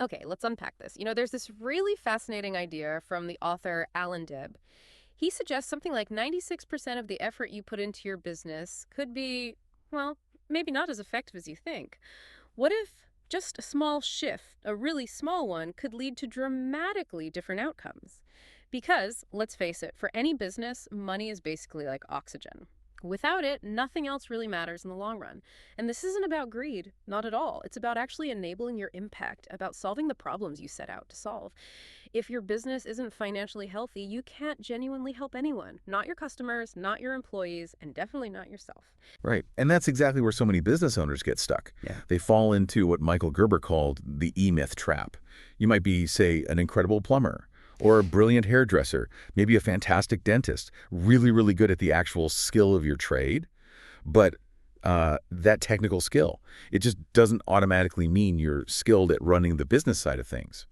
Okay, let's unpack this. There's this really fascinating idea from the author Alan Dibb. He suggests something like 96% of the effort you put into your business could be, well, maybe not as effective as you think. What if just a small shift, a really small one, could lead to dramatically different outcomes? Because, let's face it, for any business, money is basically like oxygen. Without it, nothing else really matters in the long run. And this isn't about greed, not at all. It's about actually enabling your impact, about solving the problems you set out to solve. If your business isn't financially healthy, you can't genuinely help anyone. Not your customers, not your employees, and definitely not yourself. Right. And that's exactly where so many business owners get stuck. Yeah. They fall into what Michael Gerber called the E-myth trap. You might be, say, an incredible plumber or a brilliant hairdresser, maybe a fantastic dentist, really, really good at the actual skill of your trade, but that technical skill, it just doesn't automatically mean you're skilled at running the business side of things.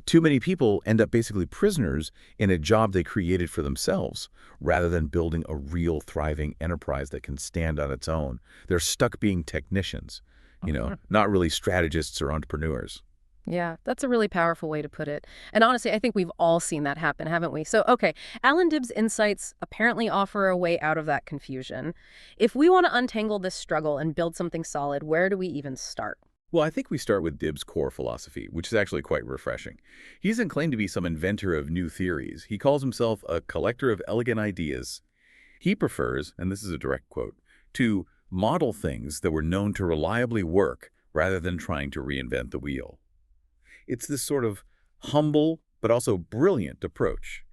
Too many people end up basically prisoners in a job they created for themselves rather than building a real thriving enterprise that can stand on its own. They're stuck being technicians, not really strategists or entrepreneurs. Yeah, that's a really powerful way to put it. And honestly, I think we've all seen that happen, haven't we? So, okay, Alan Dibb's insights apparently offer a way out of that confusion. If we want to untangle this struggle and build something solid, where do we even start? Well, I think we start with Dibb's core philosophy, which is actually quite refreshing. He doesn't claim to be some inventor of new theories. He calls himself a collector of elegant ideas. He prefers, and this is a direct quote, to model things that were known to reliably work rather than trying to reinvent the wheel. It's this sort of humble but also brilliant approach.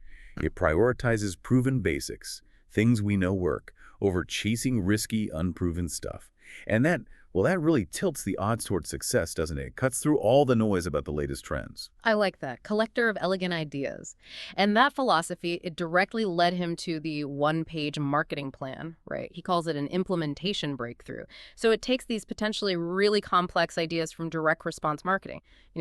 It prioritizes proven basics, things we know work, over chasing risky, unproven stuff. And that really tilts the odds towards success, doesn't it? It cuts through all the noise about the latest trends. I like that. Collector of elegant ideas. And that philosophy, it directly led him to the one-page marketing plan, right? He calls it an implementation breakthrough. So it takes these potentially really complex ideas from direct response marketing,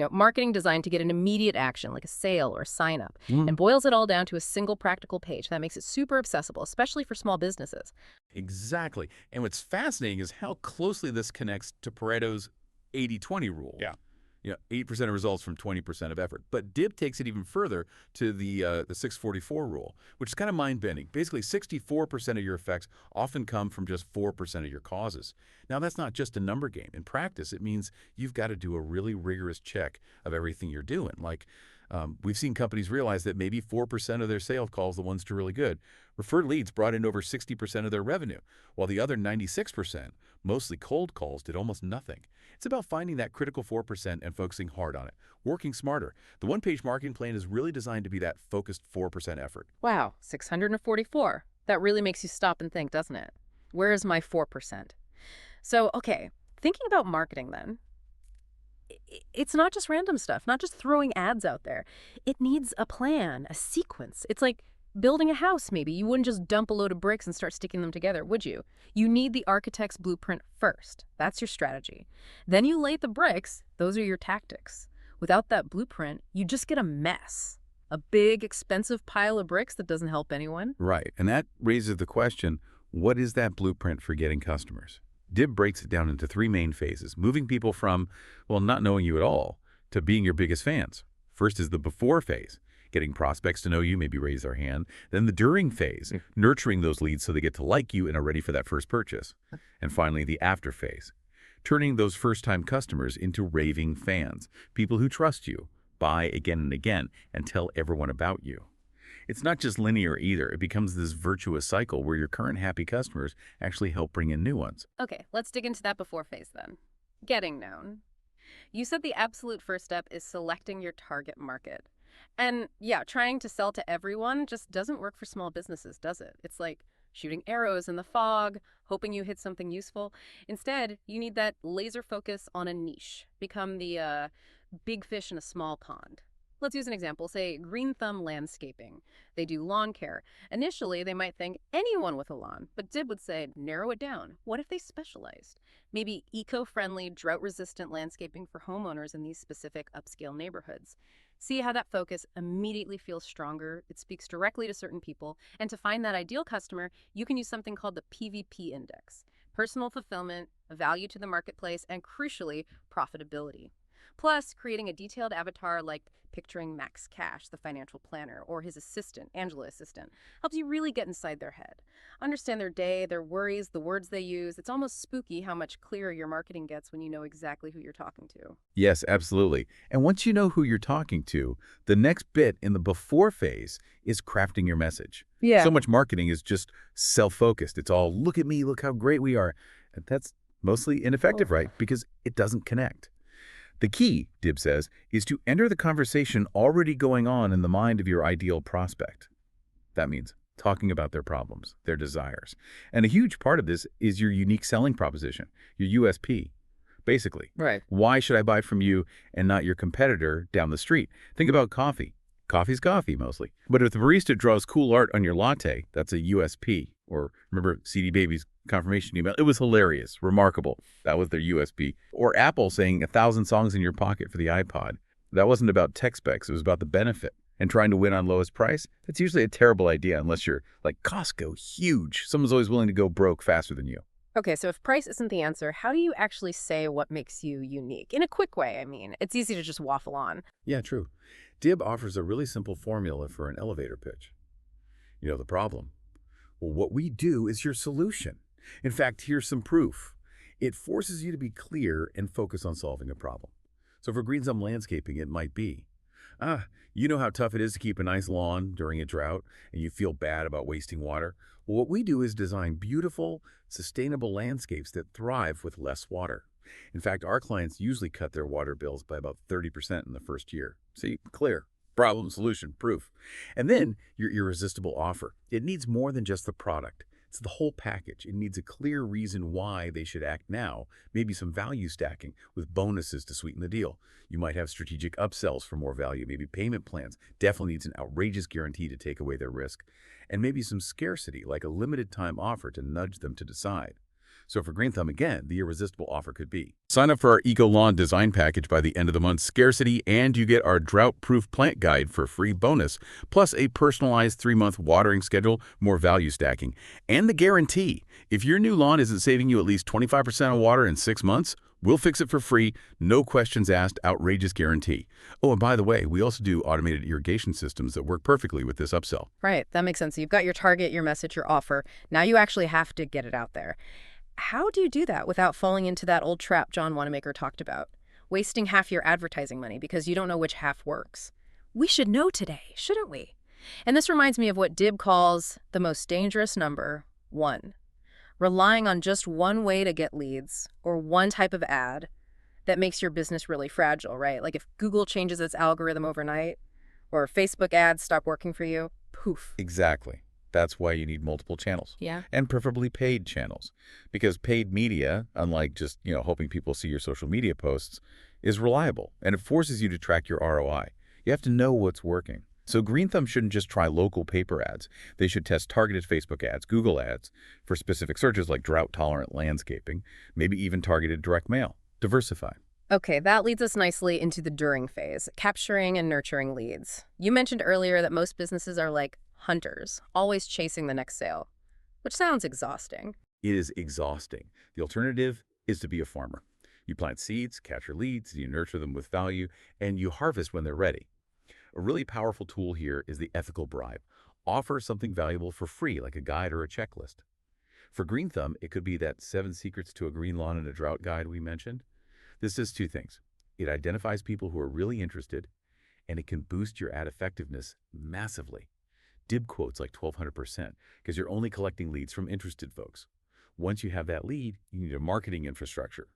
marketing designed to get an immediate action, like a sale or a sign up, and boils it all down to a single practical page. That makes it super accessible, especially for small businesses. Exactly. And what's fascinating is how closely this connects to Pareto's 80-20 rule. Yeah. 80% of results from 20% of effort. But Dibb takes it even further to the 644 rule, which is kind of mind-bending. Basically, 64% of your effects often come from just 4% of your causes. Now, that's not just a number game. In practice, it means you've got to do a really rigorous check of everything you're doing. Like, we've seen companies realize that maybe 4% of their sales calls, the ones to really good, referred leads brought in over 60% of their revenue, while the other 96%, mostly cold calls, did almost nothing. It's about finding that critical 4% and focusing hard on it, working smarter. The one-page marketing plan is really designed to be that focused 4% effort. Wow, 644. That really makes you stop and think, doesn't it? Where is my 4%? So, okay, thinking about marketing then, it's not just random stuff, not just throwing ads out there. It needs a plan, a sequence. It's like building a house, maybe. You wouldn't just dump a load of bricks and start sticking them together, would you? You need the architect's blueprint first. That's your strategy. Then you lay the bricks. Those are your tactics. Without that blueprint, you just get a mess. A big, expensive pile of bricks that doesn't help anyone. Right. And that raises the question, what is that blueprint for getting customers? Dibb breaks it down into three main phases, moving people from, well, not knowing you at all, to being your biggest fans. First is the before phase, getting prospects to know you, maybe raise their hand. Then the during phase, nurturing those leads so they get to like you and are ready for that first purchase. And finally, the after phase, turning those first-time customers into raving fans, people who trust you, buy again and again, and tell everyone about you. It's not just linear either. It becomes this virtuous cycle where your current happy customers actually help bring in new ones. Okay, let's dig into that before phase then. Getting known. You said the absolute first step is selecting your target market. And yeah, trying to sell to everyone just doesn't work for small businesses, does it? It's like shooting arrows in the fog, hoping you hit something useful. Instead, you need that laser focus on a niche. Become the big fish in a small pond. Let's use an example, say Green Thumb Landscaping. They do lawn care. Initially, they might think anyone with a lawn, but Dibb would say, narrow it down. What if they specialized? Maybe eco-friendly, drought-resistant landscaping for homeowners in these specific upscale neighborhoods. See how that focus immediately feels stronger? It speaks directly to certain people. And to find that ideal customer, you can use something called the PVP index. Personal fulfillment, value to the marketplace, and crucially, profitability. Plus, creating a detailed avatar like picturing Max Cash, the financial planner, or his assistant, Angela assistant, helps you really get inside their head. Understand their day, their worries, the words they use. It's almost spooky how much clearer your marketing gets when you know exactly who you're talking to. Yes, absolutely. And once you know who you're talking to, the next bit in the before phase is crafting your message. Yeah. So much marketing is just self-focused. It's all, look at me, look how great we are. And that's mostly ineffective, right? Because it doesn't connect. The key, Dib says, is to enter the conversation already going on in the mind of your ideal prospect. That means talking about their problems, their desires. And a huge part of this is your unique selling proposition, your USP. Basically, Right. why should I buy from you and not your competitor down the street? Think about coffee. Coffee's coffee, mostly. But if the barista draws cool art on your latte, that's a USP. Or remember CD Baby's confirmation email? It was hilarious, remarkable. That was their USP. Or Apple saying 1,000 songs in your pocket for the iPod. That wasn't about tech specs. It was about the benefit. And trying to win on lowest price, that's usually a terrible idea unless you're like Costco, huge. Someone's always willing to go broke faster than you. Okay, so if price isn't the answer, how do you actually say what makes you unique? In a quick way, I mean. It's easy to just waffle on. Yeah, true. Dib offers a really simple formula for an elevator pitch. You know the problem? Well, what we do is your solution. In fact, here's some proof. It forces you to be clear and focus on solving a problem. So for Green Thumb Landscaping, it might be, you know how tough it is to keep a nice lawn during a drought and you feel bad about wasting water? Well, what we do is design beautiful, sustainable landscapes that thrive with less water. In fact, our clients usually cut their water bills by about 30% in the first year. See, clear. Problem, solution, proof. And then your irresistible offer. It needs more than just the product. It's the whole package. It needs a clear reason why they should act now, maybe some value stacking with bonuses to sweeten the deal. You might have strategic upsells for more value, maybe payment plans. Definitely needs an outrageous guarantee to take away their risk. And maybe some scarcity, like a limited time offer to nudge them to decide. So for Green Thumb, again, the irresistible offer could be, sign up for our Eco Lawn Design Package by the end of the month, scarcity, and you get our drought-proof plant guide for free bonus, plus a personalized 3-month watering schedule, more value stacking, and the guarantee. If your new lawn isn't saving you at least 25% of water in 6 months, we'll fix it for free, no questions asked, outrageous guarantee. Oh, and by the way, we also do automated irrigation systems that work perfectly with this upsell. Right, that makes sense. So you've got your target, your message, your offer. Now you actually have to get it out there. How do you do that without falling into that old trap John Wanamaker talked about? Wasting half your advertising money because you don't know which half works. We should know today, shouldn't we? And this reminds me of what Dib calls the most dangerous number, 1. Relying on just one way to get leads or one type of ad that makes your business really fragile, right? Like if Google changes its algorithm overnight or Facebook ads stop working for you, poof. Exactly. That's why you need multiple channels. Yeah. And preferably paid channels. Because paid media, unlike just, hoping people see your social media posts, is reliable and it forces you to track your ROI. You have to know what's working. So Green Thumb shouldn't just try local paper ads. They should test targeted Facebook ads, Google ads for specific searches like drought-tolerant landscaping, maybe even targeted direct mail. Diversify. Okay, that leads us nicely into the during phase, capturing and nurturing leads. You mentioned earlier that most businesses are like hunters, always chasing the next sale, which sounds exhausting. It is exhausting. The alternative is to be a farmer. You plant seeds, capture leads, you nurture them with value, and you harvest when they're ready. A really powerful tool here is the ethical bribe. Offer something valuable for free, like a guide or a checklist. For Green Thumb, it could be that 7 Secrets to a Green Lawn in a Drought guide we mentioned. This does 2 things. It identifies people who are really interested, and it can boost your ad effectiveness massively. Dib quotes like 1,200% because you're only collecting leads from interested folks. Once you have that lead, you need a marketing infrastructure,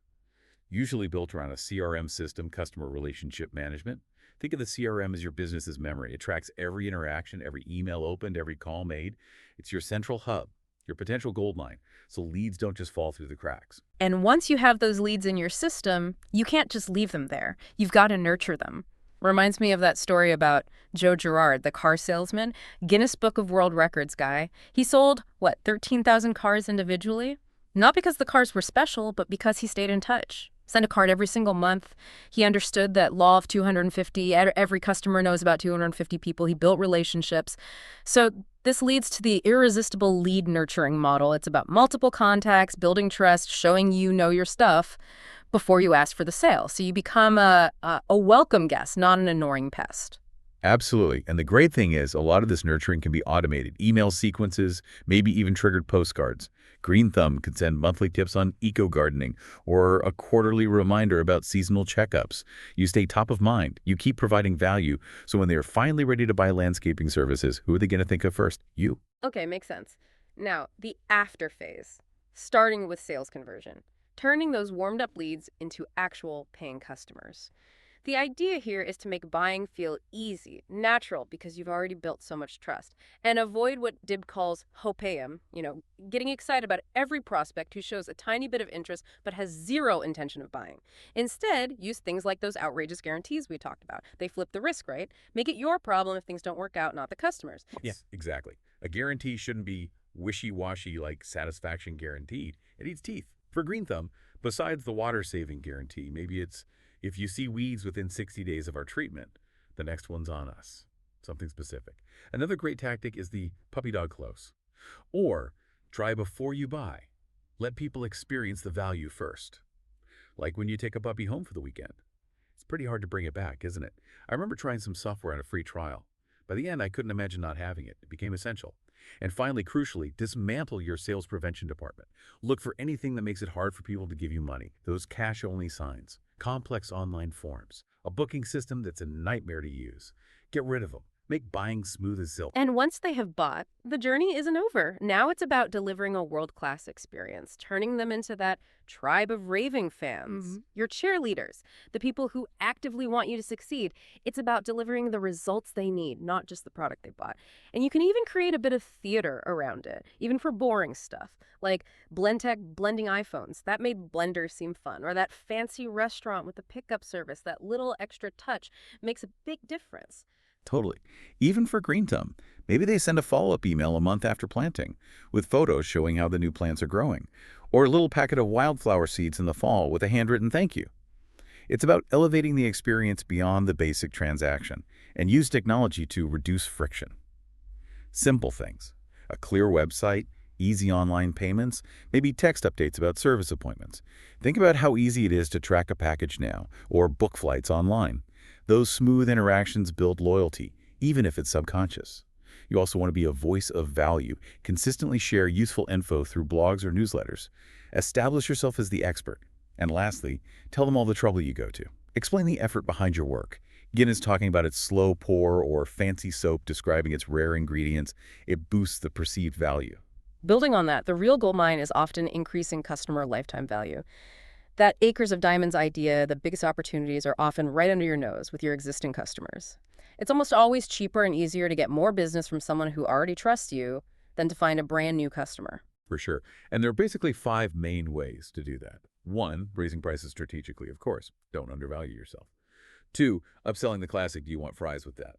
usually built around a CRM system, customer relationship management. Think of the CRM as your business's memory. It tracks every interaction, every email opened, every call made. It's your central hub, your potential gold mine, so leads don't just fall through the cracks. And once you have those leads in your system, you can't just leave them there. You've got to nurture them. Reminds me of that story about Joe Girard, the car salesman, Guinness Book of World Records guy. He sold, 13,000 cars individually? Not because the cars were special, but because he stayed in touch. Sent a card every single month. He understood that law of 250. Every customer knows about 250 people. He built relationships. So this leads to the irresistible lead nurturing model. It's about multiple contacts, building trust, showing you know your stuff. before you ask for the sale. So you become a welcome guest, not an annoying pest. Absolutely. And the great thing is a lot of this nurturing can be automated. Email sequences, maybe even triggered postcards. Green Thumb could send monthly tips on eco-gardening or a quarterly reminder about seasonal checkups. You stay top of mind. You keep providing value. So when they're finally ready to buy landscaping services, who are they going to think of first? You. Okay, makes sense. Now, the after phase, starting with sales conversion, turning those warmed up leads into actual paying customers. The idea here is to make buying feel easy, natural, because you've already built so much trust, and avoid what Dib calls hopeum, getting excited about every prospect who shows a tiny bit of interest but has zero intention of buying. Instead, use things like those outrageous guarantees we talked about. They flip the risk, right? Make it your problem if things don't work out, not the customer's. Yeah, exactly. A guarantee shouldn't be wishy-washy like satisfaction guaranteed. It needs teeth. For Green Thumb, besides the water-saving guarantee, maybe it's if you see weeds within 60 days of our treatment, the next one's on us. Something specific. Another great tactic is the puppy dog close. Or try before you buy. Let people experience the value first. Like when you take a puppy home for the weekend. It's pretty hard to bring it back, isn't it? I remember trying some software on a free trial. By the end, I couldn't imagine not having it. It became essential. And finally, crucially, dismantle your sales prevention department. Look for anything that makes it hard for people to give you money. Those cash-only signs, complex online forms, a booking system that's a nightmare to use. Get rid of them. Make buying smooth as silk. And once they have bought, the journey isn't over. Now it's about delivering a world-class experience, turning them into that tribe of raving fans, your cheerleaders, the people who actively want you to succeed. It's about delivering the results they need, not just the product they bought. And you can even create a bit of theater around it, even for boring stuff, like Blendtec blending iPhones. That made blenders seem fun. Or that fancy restaurant with the pickup service, that little extra touch makes a big difference. Totally. Even for Green Thumb, maybe they send a follow-up email a month after planting with photos showing how the new plants are growing, or a little packet of wildflower seeds in the fall with a handwritten thank you. It's about elevating the experience beyond the basic transaction and use technology to reduce friction. Simple things. A clear website, easy online payments, maybe text updates about service appointments. Think about how easy it is to track a package now or book flights online. Those smooth interactions build loyalty, even if it's subconscious. You also want to be a voice of value. Consistently share useful info through blogs or newsletters. Establish yourself as the expert. And lastly, tell them all the trouble you go to. Explain the effort behind your work. Guinness talking about its slow pour or fancy soap describing its rare ingredients. It boosts the perceived value. Building on that, the real gold mine is often increasing customer lifetime value. That acres of diamonds idea, the biggest opportunities are often right under your nose with your existing customers. It's almost always cheaper and easier to get more business from someone who already trusts you than to find a brand new customer. For sure. And there are basically 5 main ways to do that. 1, raising prices strategically, of course. Don't undervalue yourself. 2, upselling the classic, do you want fries with that?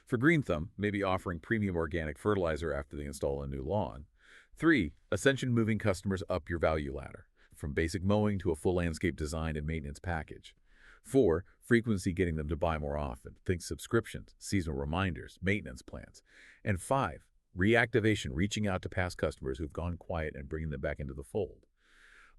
For Green Thumb, maybe offering premium organic fertilizer after they install a new lawn. 3, ascension moving customers up your value ladder, from basic mowing to a full landscape design and maintenance package. 4, frequency, getting them to buy more often. Think subscriptions, seasonal reminders, maintenance plans. And 5, reactivation, reaching out to past customers who've gone quiet and bringing them back into the fold.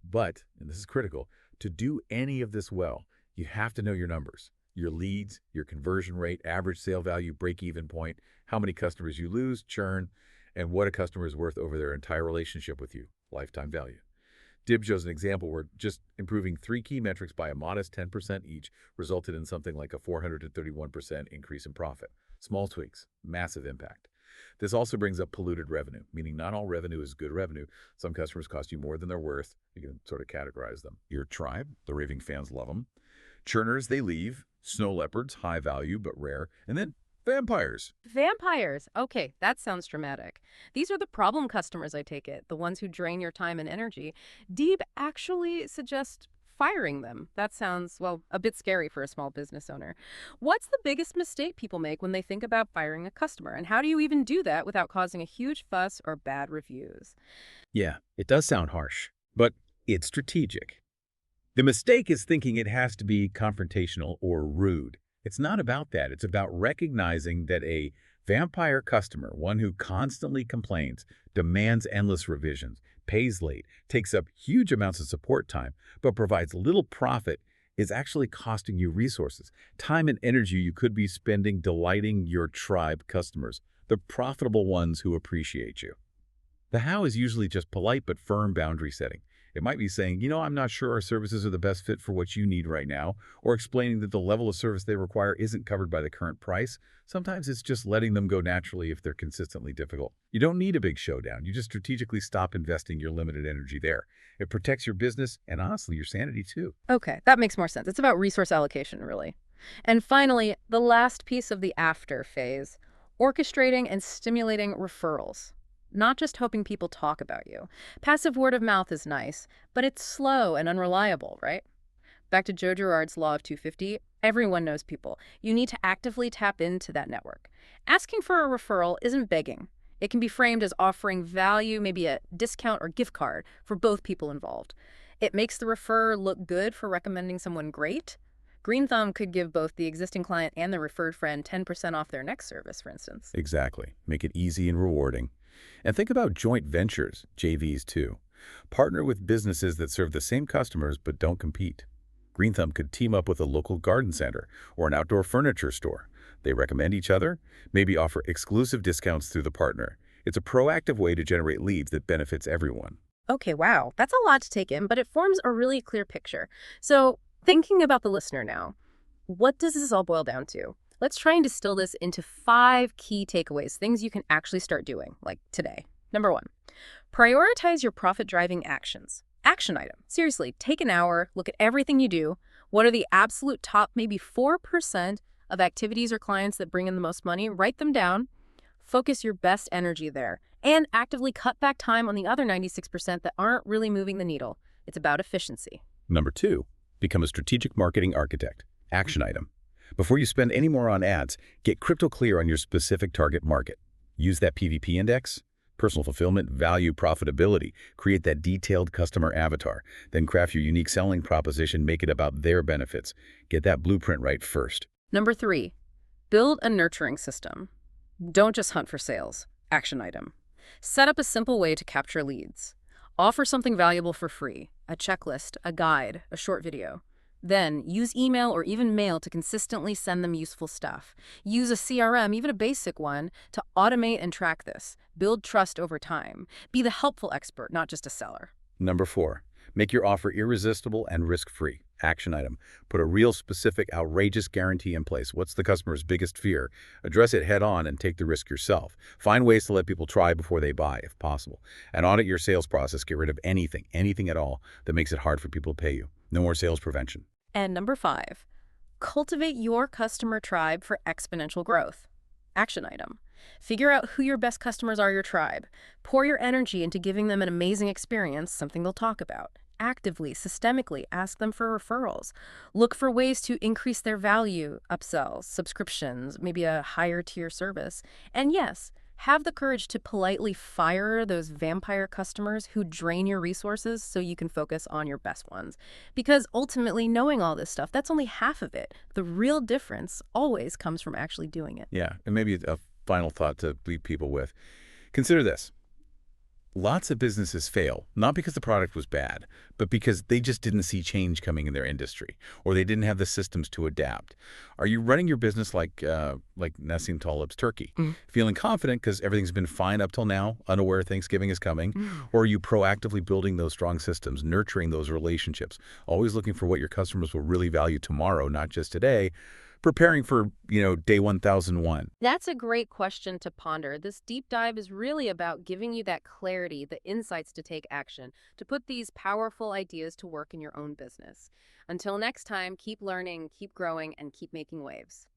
But, and this is critical, to do any of this well, you have to know your numbers, your leads, your conversion rate, average sale value, break-even point, how many customers you lose, churn, and what a customer is worth over their entire relationship with you, lifetime value. Dib shows an example where just improving 3 key metrics by a modest 10% each resulted in something like a 431% increase in profit. Small tweaks, massive impact. This also brings up polluted revenue, meaning not all revenue is good revenue. Some customers cost you more than they're worth. You can sort of categorize them. Your tribe, the raving fans love them. Churners, they leave. Snow leopards, high value but rare. And then vampires. Vampires. Okay, that sounds dramatic. These are the problem customers, I take it, the ones who drain your time and energy. Deeb actually suggests firing them. That sounds, well, a bit scary for a small business owner. What's the biggest mistake people make when they think about firing a customer? And how do you even do that without causing a huge fuss or bad reviews? Yeah, it does sound harsh, but it's strategic. The mistake is thinking it has to be confrontational or rude. It's not about that. It's about recognizing that a Vampire customer, one who constantly complains, demands endless revisions, pays late, takes up huge amounts of support time, but provides little profit, is actually costing you resources, time and energy you could be spending delighting your tribe customers, the profitable ones who appreciate you. The how is usually just polite but firm boundary setting. It might be saying, I'm not sure our services are the best fit for what you need right now, or explaining that the level of service they require isn't covered by the current price. Sometimes it's just letting them go naturally if they're consistently difficult. You don't need a big showdown. You just strategically stop investing your limited energy there. It protects your business and honestly your sanity too. Okay, that makes more sense. It's about resource allocation, really. And finally, the last piece of the after phase, orchestrating and stimulating referrals. Not just hoping people talk about you. Passive word of mouth is nice, but it's slow and unreliable, right? Back to Joe Girard's Law of 250, everyone knows people. You need to actively tap into that network. Asking for a referral isn't begging. It can be framed as offering value, maybe a discount or gift card for both people involved. It makes the referrer look good for recommending someone great. Green Thumb could give both the existing client and the referred friend 10% off their next service, for instance. Exactly. Make it easy and rewarding. And think about joint ventures, JVs too. Partner with businesses that serve the same customers but don't compete. Green Thumb could team up with a local garden center or an outdoor furniture store. They recommend each other, maybe offer exclusive discounts through the partner. It's a proactive way to generate leads that benefits everyone. Okay, wow. That's a lot to take in, but it forms a really clear picture. So, thinking about the listener now, what does this all boil down to? Let's try and distill this into 5 key takeaways, things you can actually start doing, like today. Number 1, prioritize your profit-driving actions. Action item. Seriously, take an hour, look at everything you do. What are the absolute top maybe 4% of activities or clients that bring in the most money? Write them down. Focus your best energy there. And actively cut back time on the other 96% that aren't really moving the needle. It's about efficiency. Number 2, become a strategic marketing architect. Action item. Before you spend any more on ads, get crystal clear on your specific target market. Use that PVP index, personal fulfillment, value, profitability. Create that detailed customer avatar. Then craft your unique selling proposition, make it about their benefits. Get that blueprint right first. Number 3, build a nurturing system. Don't just hunt for sales. Action item. Set up a simple way to capture leads. Offer something valuable for free, a checklist, a guide, a short video. Then, use email or even mail to consistently send them useful stuff. Use a CRM, even a basic one, to automate and track this. Build trust over time. Be the helpful expert, not just a seller. Number 4, make your offer irresistible and risk-free. Action item. Put a real specific, outrageous guarantee in place. What's the customer's biggest fear? Address it head on and take the risk yourself. Find ways to let people try before they buy, if possible. And audit your sales process. Get rid of anything at all that makes it hard for people to pay you. No more sales prevention. And number 5, cultivate your customer tribe for exponential growth. Action item. Figure out who your best customers are, your tribe. Pour your energy into giving them an amazing experience, something they'll talk about. Actively, systemically ask them for referrals. Look for ways to increase their value, upsells, subscriptions, maybe a higher tier service. And yes, have the courage to politely fire those vampire customers who drain your resources so you can focus on your best ones. Because ultimately, knowing all this stuff, that's only half of it. The real difference always comes from actually doing it. Yeah, and maybe a final thought to leave people with. Consider this. Lots of businesses fail, not because the product was bad, but because they just didn't see change coming in their industry, or they didn't have the systems to adapt. Are you running your business like Nassim Taleb's turkey, feeling confident because everything's been fine up till now, unaware Thanksgiving is coming, or are you proactively building those strong systems, nurturing those relationships, always looking for what your customers will really value tomorrow, not just today, preparing for, day 1001? That's a great question to ponder. This deep dive is really about giving you that clarity, the insights to take action, to put these powerful ideas to work in your own business. Until next time, keep learning, keep growing, and keep making waves.